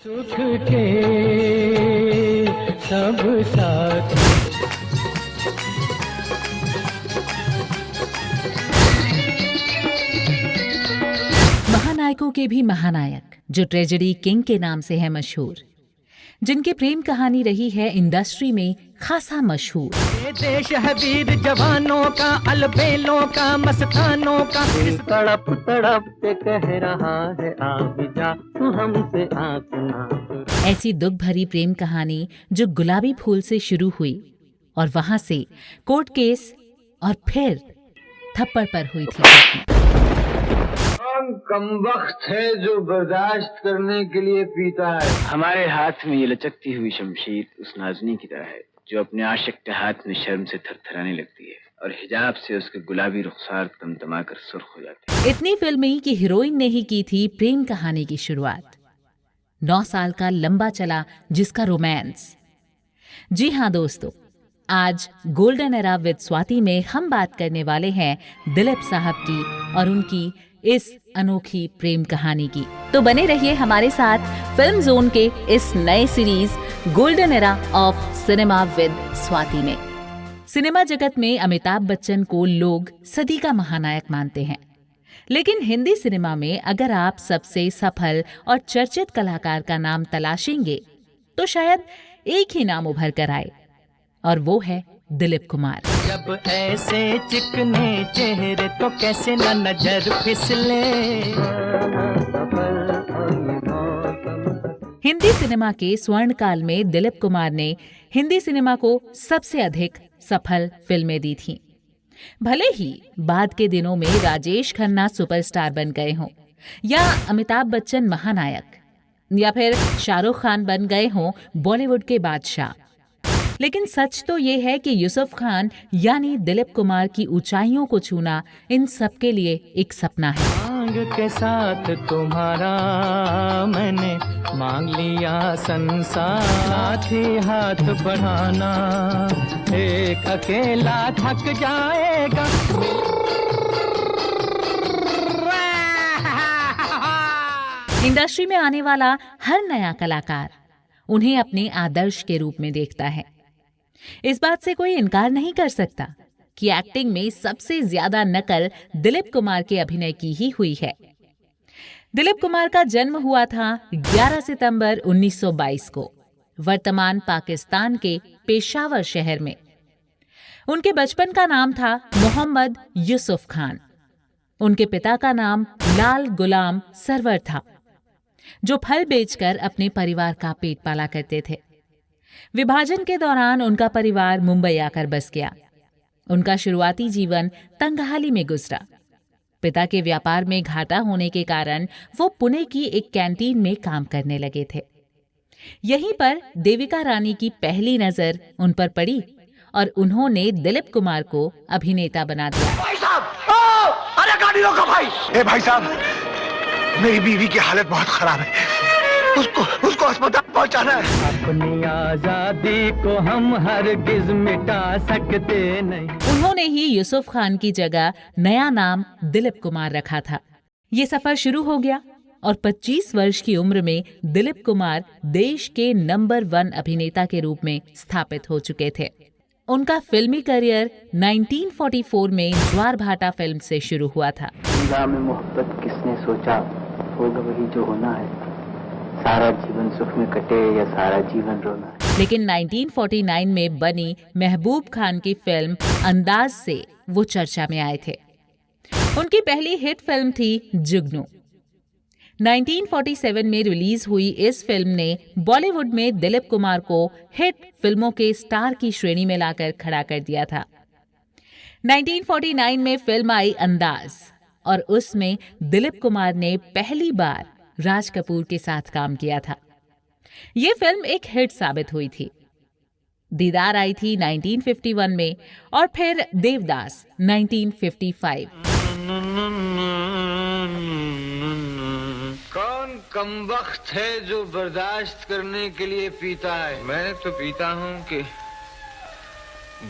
सुख के सब साथ। महानायकों के भी महानायक जो ट्रेजेडी किंग के नाम से है मशहूर, जिनकी प्रेम कहानी रही है इंडस्ट्री में खासा मशहूर। ये देश है वीर जवानों का, अलबेलों का, मस्तानों का। इस तड़प तड़प के कह रहा है आ भी जा तू हमसे आँख ना चुरा। ऐसी दुख भरी प्रेम कहानी जो गुलाबी फूल से शुरू हुई और वहां से कोर्ट केस और फिर थप्पड़ पर हुई थी खत्म। कौन कमबख्त है जो बर्दाश्त करने के लिए पीता है। हमारे हाथ में ये लचकती हुई शमशीर उस नाज़नी की तरह है जो अपने आशिक के हाथ में शर्म से थरथराने लगती है और हिजाब से उसके गुलाबी रुखसार तमतमाकर सुर्ख हो जाती है। इतनी फिल्में कि हीरोइन ने ही की थी प्रेम कहानी की शुरुआत। 9 साल का लंबा चला जिसका रोमांस। जी हाँ दोस्तों, आज गोल्डन एरा विद स्वाति में हम बात करने वाले हैं दिलीप साहब की और उनकी इस अनोखी प्रेम कहानी की। तो बने रहिए हमारे साथ फिल्म जोन के इस नए series golden era of cinema with Swati में। सिनेमा जगत में अमिताभ बच्चन को लोग सदी का महानायक मानते हैं, लेकिन हिंदी सिनेमा में अगर आप सबसे सफल और चर्चित कलाकार का नाम तलाशेंगे तो शायद एक ही नाम उभर कर आए और वो है दिलीप कुमार। जब ऐसे चिकने चेहरे तो कैसे न नजर फिसले। हिंदी सिनेमा के स्वर्ण काल में दिलीप कुमार ने हिंदी सिनेमा को सबसे अधिक सफल फिल्में दी थीं। भले ही बाद के दिनों में राजेश खन्ना सुपरस्टार बन गए हों या अमिताभ बच्चन महानायक या फिर शाहरुख खान बन गए हों बॉलीवुड के बादशाह, लेकिन सच तो ये है कि यूसुफ खान यानी दिलीप कुमार की ऊंचाइयों को छूना इन सबके लिए एक सपना है। मांग के साथ तुम्हारा मैंने मांग लिया संसार, साथ ही हाथ बढ़ाना एक अकेला थक जाएगा। इंडस्ट्री में आने वाला हर नया कलाकार उन्हें अपने आदर्श के रूप में देखता है। इस बात से कोई इनकार नहीं कर सकता कि एक्टिंग में सबसे ज्यादा नकल दिलीप कुमार के अभिनय की ही हुई है। दिलीप कुमार का जन्म हुआ था 11 सितंबर 1922 को वर्तमान पाकिस्तान के पेशावर शहर में। उनके बचपन का नाम था मोहम्मद यूसुफ खान। उनके पिता का नाम लाल गुलाम सरवर था, जो फल बेचकर अपने परिवार का पेट पाला करते थे। विभाजन के दौरान उनका परिवार मुंबई आकर बस गया। उनका शुरुआती जीवन तंगहाली में गुजरा। पिता के व्यापार में घाटा होने के कारण वो पुणे की एक कैंटीन में काम करने लगे थे। यहीं पर देविका रानी की पहली नजर उन पर पड़ी और उन्होंने दिलीप कुमार को अभिनेता बना दिया। भाई साहब, अरे गाड़ी रोको भाई। ए भाई साहब, मेरी बीवी की हालत बहुत खराब है, उसको अस्पताल पहुंचाना है। अपनी आजादी को हम हरगिज मिटा सकते नहीं। उन्होंने ही यूसुफ खान की जगह नया नाम दिलीप कुमार रखा था। ये सफर शुरू हो गया और 25 वर्ष की उम्र में दिलीप कुमार देश के नंबर 1 अभिनेता के रूप में स्थापित हो चुके थे। उनका फिल्मी करियर 1944 में ज्वार भाटा फिल्म से शुरू हुआ था। में मोहब्बत किसने सोचा होगा वही जो होना है, सारा जीवन सुख में कटे या सारा जीवन रोना है। लेकिन 1949 में बनी महबूब खान की फिल्म अंदाज से वो चर्चा में आए थे। उनकी पहली हिट फिल्म थी जुगनू। 1947 में रिलीज हुई इस फिल्म ने बॉलीवुड में दिलीप कुमार को हिट फिल्मों के स्टार की श्रेणी में लाकर खड़ा कर दिया था। 1949 में फिल्म आई अंदाज और उसमें दिलीप कुमार ने पहली बार राज कपूर के साथ काम किया था। ये फिल्म एक हिट साबित हुई थी। दीदार आई थी 1951 में और फिर देवदास 1955। कौन कमबख्त है जो बर्दाश्त करने के लिए पीता है। मैं तो पीता हूँ कि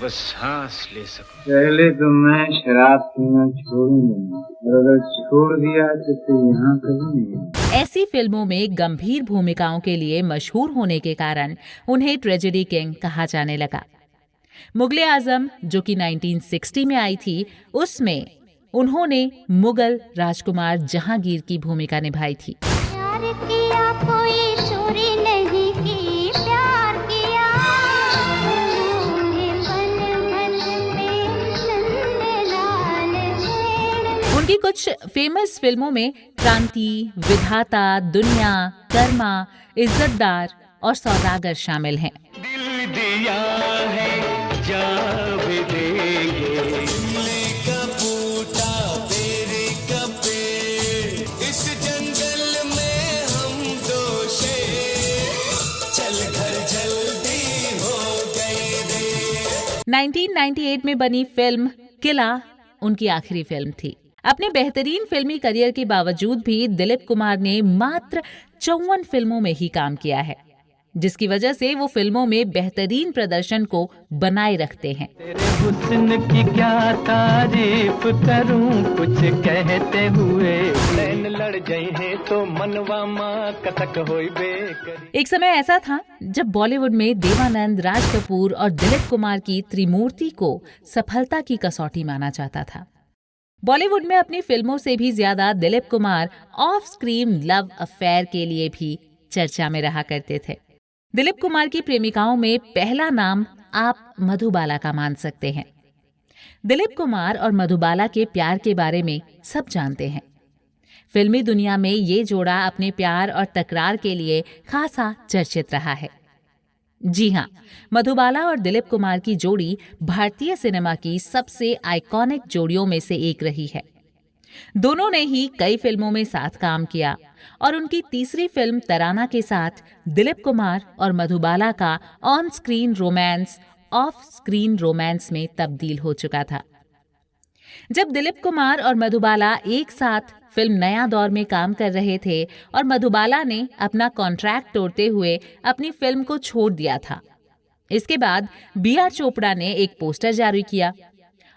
बस सांस ले सकूं। पहले तो मैं शराब पीना छोड़ूंगा, और अगर छोड़ दिया तो फिर यहाँ कभी नहीं। ऐसी फिल्मों में गंभीर भूमिकाओं के लिए मशहूर होने के कारण उन्हें ट्रेजेडी किंग कहा जाने लगा। मुगले आजम, जो कि 1960 में आई थी, उसमें उन्होंने मुगल राजकुमार जहांगीर की भूमिका निभाई थी। प्यार किया कोई चोरी नहीं की, प्यार किया पल पल में नंदलाल है। उनकी कुछ फेमस फिल्मों में क्रांति, विधाता, दुनिया, कर्मा, इज्जतदार और सौदागर शामिल हैं। दिल दिया है जा भी देंगे, इस जंगल में हम दो शेर, चल घर जल्दी हो गई देर। 1998 में बनी फिल्म किला उनकी आखिरी फिल्म थी। अपने बेहतरीन फिल्मी करियर के बावजूद भी दिलीप कुमार ने मात्र 54 फिल्मों में ही काम किया है, जिसकी वजह से वो फिल्मों में बेहतरीन प्रदर्शन को बनाए रखते हैं। तेरे हुस्न की क्या तारीफ करूं, कुछ कहते हुए नैन लड़ गए हैं तो मनवा मां कसक होई बेकरी। एक समय ऐसा था जब बॉलीवुड में देवानंद, राज कपूर और दिलीप कुमार की त्रिमूर्ति को सफलता की कसौटी माना जाता था। बॉलीवुड में अपनी फिल्मों से भी ज्यादा Dilip Kumar of screen love affair के लिए भी चर्चा में रहा करते थे। दिलीप कुमार की प्रेमिकाओं में पहला नाम आप मधुबाला का मान सकते हैं। दिलीप कुमार और मधुबाला के प्यार के बारे में सब जानते हैं। फिल्मी दुनिया में ये जोड़ा अपने प्यार और तकरार के लिए खासा चर्चित रहा है। जी हाँ, मधुबाला और दिलीप कुमार की जोड़ी भारतीय सिनेमा की सबसे आइकॉनिक जोड़ियों में से एक रही है। दोनों ने ही कई फिल्मों में साथ काम किया और उनकी तीसरी फिल्म तराना के साथ दिलीप कुमार और मधुबाला का on screen romance of screen romance में तब्दील हो चुका था। जब दिलीप कुमार और मधुबाला एक साथ फिल्म नया दौर में काम कर रहे थे और मधुबाला ने अपना कॉन्ट्रैक्ट तोड़ते हुए अपनी फिल्म को छोड़ दिया था, इसके बाद बी.आर. चोपड़ा ने एक पोस्टर जारी किया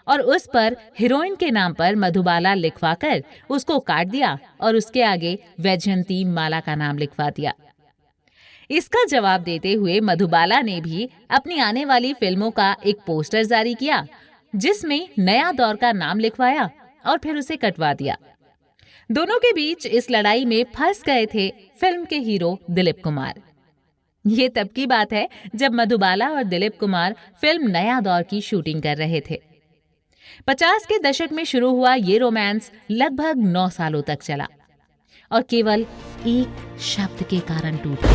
और उस पर हीरोइन के नाम पर मधुबाला लिखवाकर उसको काट दिया और उसके आगे वैजयंती माला का नाम लिखवा दिया। इसका जवाब देते हुए मधुबाला ने भी अपनी आने वाली फिल्मों का एक पोस्टर जारी किया, जिसमें नया दौर का नाम लिखवाया और फिर उसे कटवा दिया। दोनों के बीच इस लड़ाई में फंस गए थे फिल्म के हीरो दिलीप कुमार। ये तब की बात है जब मधुबाला और दिलीप कुमार फिल्म नया दौर की शूटिंग कर रहे थे। 50 के दशक में शुरू हुआ ये रोमांस लगभग 9 सालों तक चला और केवल एक शब्द के कारण टूटा।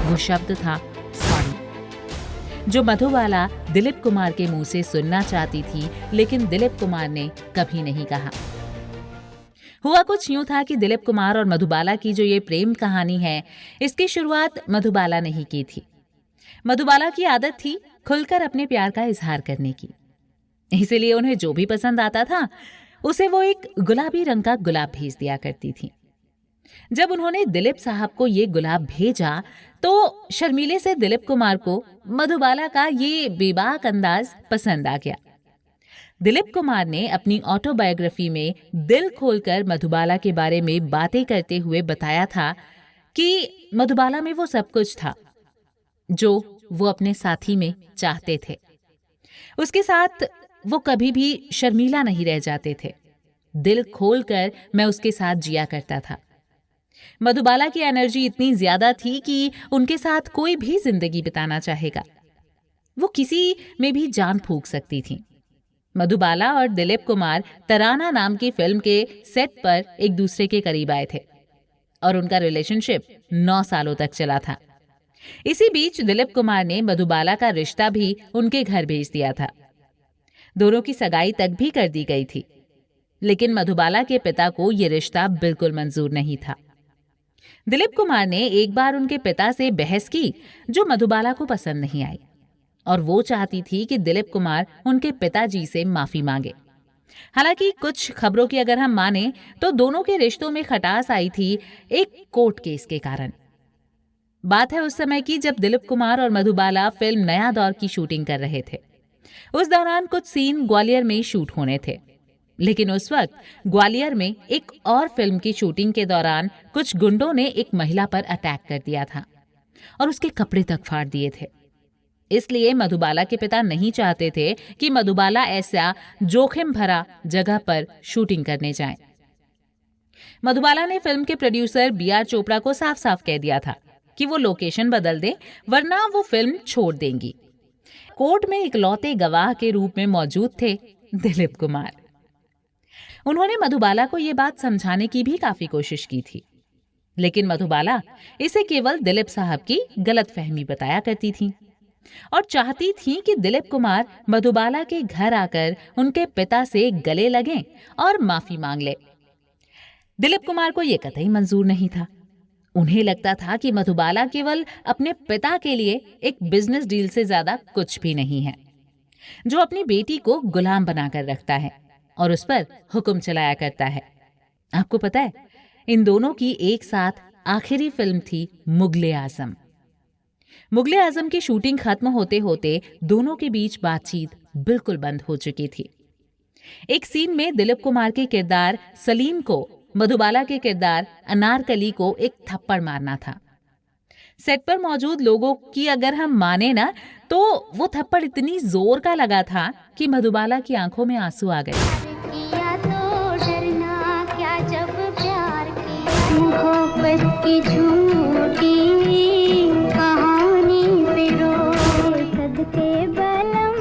वो शब्द था सॉरी, जो मधुबाला दिलीप कुमार के मुंह से सुनना चाहती थी, लेकिन दिलीप कुमार ने कभी नहीं कहा। हुआ कुछ यूं था कि दिलीप कुमार और मधुबाला की जो ये प्रेम कहानी है, इसकी शुरुआत मधुबाला ने ही की थी। मधुबाला की आदत थी खुलकर अपने प्यार का इजहार करने की, इसीलिए उन्हें जो भी पसंद आता था उसे वो एक गुलाबी रंग का गुलाब भेज दिया करती थी। जब उन्होंने दिलीप साहब को ये गुलाब भेजा तो शर्मीले से दिलीप कुमार को मधुबाला का ये बेबाक अंदाज पसंद आ गया। दिलीप कुमार ने अपनी ऑटोबायोग्राफी में दिल खोलकर मधुबाला के बारे में बातें करते हुए बताया था कि मधुबाला में वो सब कुछ था जो वो अपने साथी में चाहते थे। उसके साथ वो कभी भी शर्मीला नहीं रह जाते थे। दिल खोलकर मैं उसके साथ जिया करता था। मधुबाला की एनर्जी इतनी ज्यादा थी कि उनके साथ कोई भी जिंदगी बिताना चाहेगा। वो किसी में भी जान फूंक सकती थी। मधुबाला और दिलीप कुमार तराना नाम की फिल्म के सेट पर एक दूसरे के करीब आए थे और उनका रिलेशनशिप 9 सालों तक चला था। इसी बीच दिलीप कुमार ने मधुबाला का रिश्ता भी उनके घर भेज दिया था। दोनों की सगाई तक भी कर दी गई थी, लेकिन मधुबाला के पिता को यह रिश्ता बिल्कुल मंजूर नहीं था। दिलीप कुमार ने एक बार उनके पिता से बहस की जो मधुबाला को पसंद नहीं आई और वो चाहती थी कि दिलीप कुमार उनके पिताजी से माफी मांगे। हालांकि कुछ खबरों की अगर हम माने तो दोनों के रिश्तों में खटास आई थी एक कोर्ट केस के कारण। बात है उस समय की जब दिलीप कुमार और मधुबाला फिल्म नया दौर की शूटिंग कर रहे थे उस दौरान कुछ सीन ग्वालियर में शूट होने थे, लेकिन उस वक्त ग्वालियर में एक और फिल्म की शूटिंग के दौरान कुछ गुंडों ने एक महिला पर अटैक कर दिया था और उसके कपड़े तक फाड़ दिए थे। इसलिए मधुबाला के पिता नहीं चाहते थे कि मधुबाला ऐसा जोखिम भरा जगह पर शूटिंग करने जाए। मधुबाला ने फिल्म के प्रोड्यूसर B.R. चोपड़ा को साफ साफ कह दिया था कि वो लोकेशन बदल दें, वरना वो फिल्म छोड़ देंगी। कोर्ट में इकलौते गवाह के रूप में मौजूद थे दिलीप कुमार। उन्होंने मधुबाला को ये बात समझाने की भी काफी कोशिश की थी, लेकिन मधुबाला इसे केवल दिलीप साहब की गलतफहमी बताया करती थी और चाहती थी कि दिलीप कुमार मधुबाला के घर आकर उनके पिता से गले लगें और माफी मांग ले। दिलीप कुमार को यह कतई मंजूर नहीं था। उन्हें लगता था कि मधुबाला केवल अपने पिता के लिए एक बिजनेस डील से ज्यादा कुछ भी नहीं है, जो अपनी बेटी को गुलाम बनाकर रखता है और उस पर हुक्म चलाया करता है। आपको पता है, इन दोनों की एक साथ आखिरी फिल्म थी मुगले आजम। मुगले आजम की शूटिंग खत्म होते होते दोनों के बीच बातचीत बिल्कुल बंद हो चुकी थी। एक सीन में दिलीप कुमार के किरदार सलीम को मधुबाला के किरदार अनारकली को एक थप्पड़ मारना था। सेट पर मौजूद लोगों की अगर हम माने ना, तो वो थप्पड़ इतनी जोर का लगा था कि मधुबाला की आंखों में आंसू आ गए। किया तो डरना क्या जब प्यार किया, मोहब्बत की झूठी कहानी पे रो सदके बलम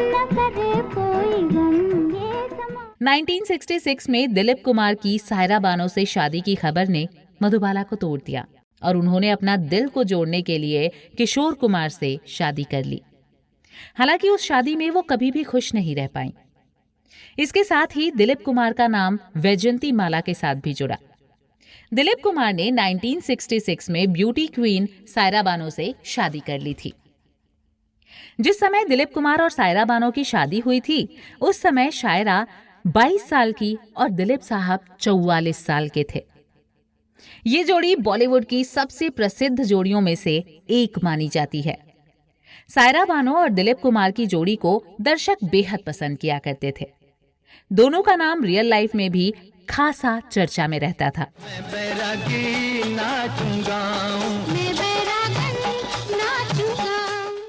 न करे कोई गम ये समा। 1966 में दिलीप कुमार की सायरा बानो से शादी की खबर ने मधुबाला को तोड़ दिया और उन्होंने अपना दिल को जोड़ने के लिए किशोर कुमार से शादी कर ली। हालांकि उस शादी में वो कभी भी खुश नहीं रह पाई। इसके साथ ही दिलीप कुमार का नाम वैजयंती माला के साथ भी जुड़ा। दिलीप कुमार ने 1966 में ब्यूटी क्वीन सायरा बानो से शादी कर ली थी। जिस समय दिलीप कुमार और सायरा बानो की शादी हुई थी, उस समय शायरा 22 साल की और दिलीप साहब 44 साल के थे। ये जोड़ी बॉलीवुड की सबसे प्रसिद्ध जोड़ियों में से एक मानी जाती है। सायरा बानो और दिलीप कुमार की जोड़ी को दर्शक बेहद पसंद किया करते थे। दोनों का नाम रियल लाइफ में भी खासा चर्चा में रहता था। मैं बैरागन नाचूंगा।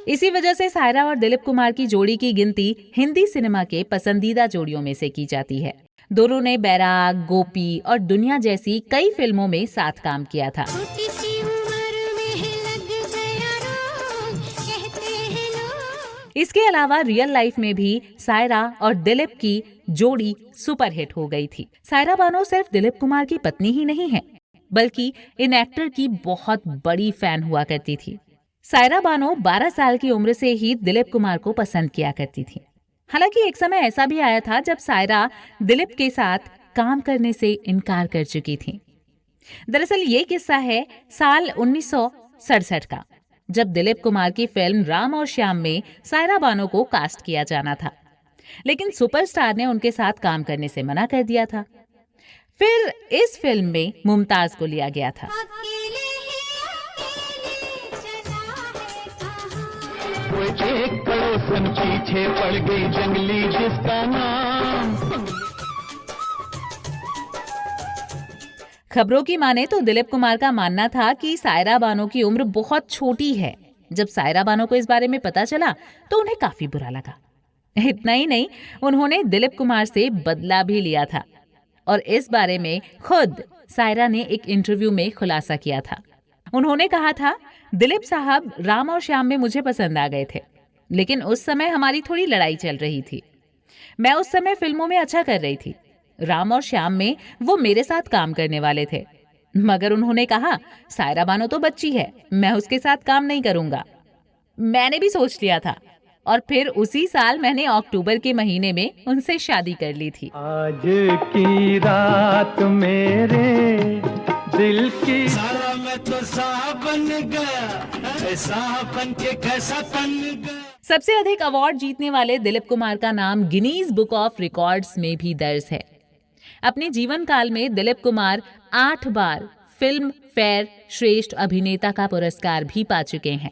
इसी वजह से सायरा और दिलीप कुमार की जोड़ी की गिनती हिंदी सिनेमा के पसंदीदा जोड़ियों में से की जाती है। दोनों ने बैराग, गोपी और दुनिया जैसी कई फिल्मों में साथ काम किया था। छोटी सी उम्र में लग गया रोग, कहते हैं लोग। इसके अलावा रियल लाइफ में भी सायरा और दिलीप की जोड़ी सुपरहिट हो गई थी। सायरा बानो सिर्फ दिलीप कुमार की पत्नी ही नहीं है, बल्कि इन एक्टर की बहुत बड़ी फैन हुआ करती थी। सायरा बानो 12 साल की उम्र से ही दिलीप कुमार को पसंद किया करती थी। हालांकि एक समय ऐसा भी आया था जब सायरा दिलीप के साथ काम करने से इनकार कर चुकी थी। दरअसल ये किस्सा है साल 1967 का, जब दिलीप कुमार की फिल्म राम और श्याम में सायरा बानो को कास्ट किया जाना था, लेकिन सुपरस्टार ने उनके साथ काम करने से मना कर दिया था। फिर इस फिल्म में मुमताज को लिया गया था। अकेले चला है कहाँ। कोई एक पड़ोसन पीछे पड़ गई जंगली जिसका नाम। खबरों की माने तो दिलीप कुमार का मानना था कि सायरा बानो की उम्र बहुत छोटी है। जब सायरा बानो को इस बारे में पता चला तो उन्हें काफी बुरा लगा। इतना ही नहीं, उन्होंने दिलीप कुमार से बदला भी लिया था और इस बारे में खुद सायरा ने एक इंटरव्यू में खुलासा किया था। उन्होंने कहा था, दिलीप साहब राम और श्याम में मुझे पसंद आ गए थे, लेकिन उस समय हमारी थोड़ी लड़ाई चल रही थी। मैं उस समय फिल्मों में अच्छा कर रही थी। राम और श्याम में वो मेरे साथ काम करने वाले थे, मगर उन्होंने कहा सायरा बानो तो बच्ची है, मैं उसके साथ काम नहीं करूंगा। मैंने भी सोच लिया था और फिर उसी साल मैंने अक्टूबर के महीने में उनसे शादी कर ली थी। आज की रात मेरे दिल की सारा मैं तो साहब बन गया, साहब बन के कैसा तन गया। सबसे अधिक अवार्ड जीतने वाले दिलीप कुमार का नाम गिनीज बुक ऑफ रिकॉर्ड्स में भी दर्ज है। अपने जीवन काल में दिलीप कुमार 8 बार फिल्म फेयर श्रेष्ठ अभिनेता का पुरस्कार भी पा चुके हैं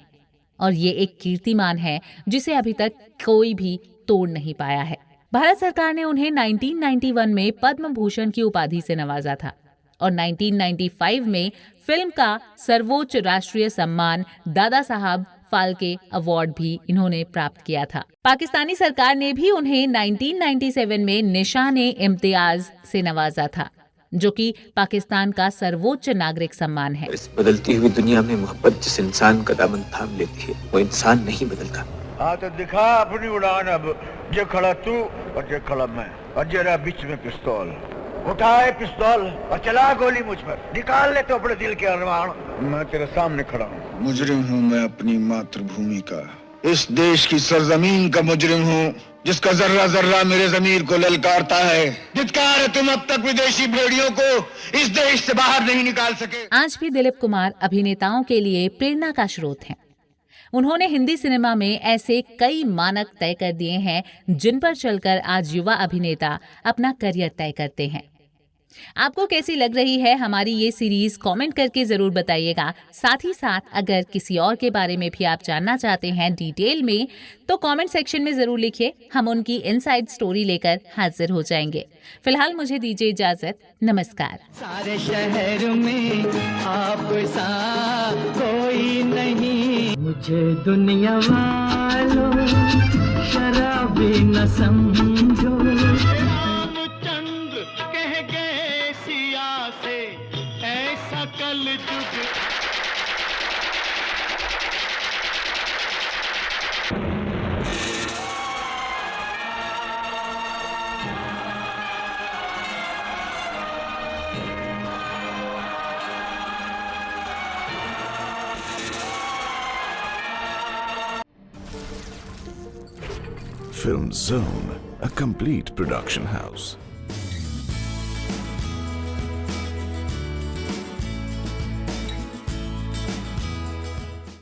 और ये एक कीर्तिमान है जिसे अभी तक कोई भी तोड़ नहीं पाया है। भारत सरकार ने उन्हें 1991 में पद्म भूषण की उपाधि से नवाजा था और 1995 में फिल्म का सर्वोच्च राष्ट्रीय सम्मान दादा साहब फाल्के अवार्ड भी इन्होंने प्राप्त किया था। पाकिस्तानी सरकार ने भी उन्हें 1997 में निशान-ए-इम्तियाज से नवाजा था, जो कि पाकिस्तान का सर्वोच्च नागरिक सम्मान है। इस बदलती हुई दुनिया में मोहब्बत जिस इंसान का दामन थाम लेती है वो इंसान नहीं बदलता। हाँ तो दिखा अपनी उड़ान अब, जो खड़ा तू और जो खड़ा मैं और जरा बीच में पिस्तौल। उठाए पिस्तौल और चला गोली मुझ पर, निकाल ले तो अपने दिल के अरमान। मैं तेरे सामने खड़ा हूँ, मुजरिम हूँ मैं अपनी मातृभूमि का, इस देश की सरजमीन का मुजरिम हूँ जिसका जर्रा जर्रा मेरे जमीर को ललकारता है। धिक्कार है तुम अब तक विदेशी भेड़ियों को इस देश से बाहर नहीं निकाल सके। आज भी दिलीप कुमार अभिनेताओं के लिए प्रेरणा का स्रोत हैं। उन्होंने हिंदी सिनेमा में ऐसे कई मानक तय कर दिए हैं जिन पर चलकर आज युवा अभिनेता अपना करियर तय करते हैं। आपको कैसी लग रही है हमारी ये सीरीज, कमेंट करके जरूर बताइएगा। साथ ही साथ अगर किसी और के बारे में भी आप जानना चाहते हैं डिटेल में तो कमेंट सेक्शन में जरूर लिखिए, हम उनकी इनसाइड स्टोरी लेकर हाजिर हो जाएंगे। फिलहाल मुझे दीजिए इजाजत, नमस्कार। सारे शहर में आप सा कोई नहीं, मुझे दुनिया वालों शराबी न समझो। रामचंद्र कह गए सिया से ऐसा कल जुग। Film Zone, a complete production house.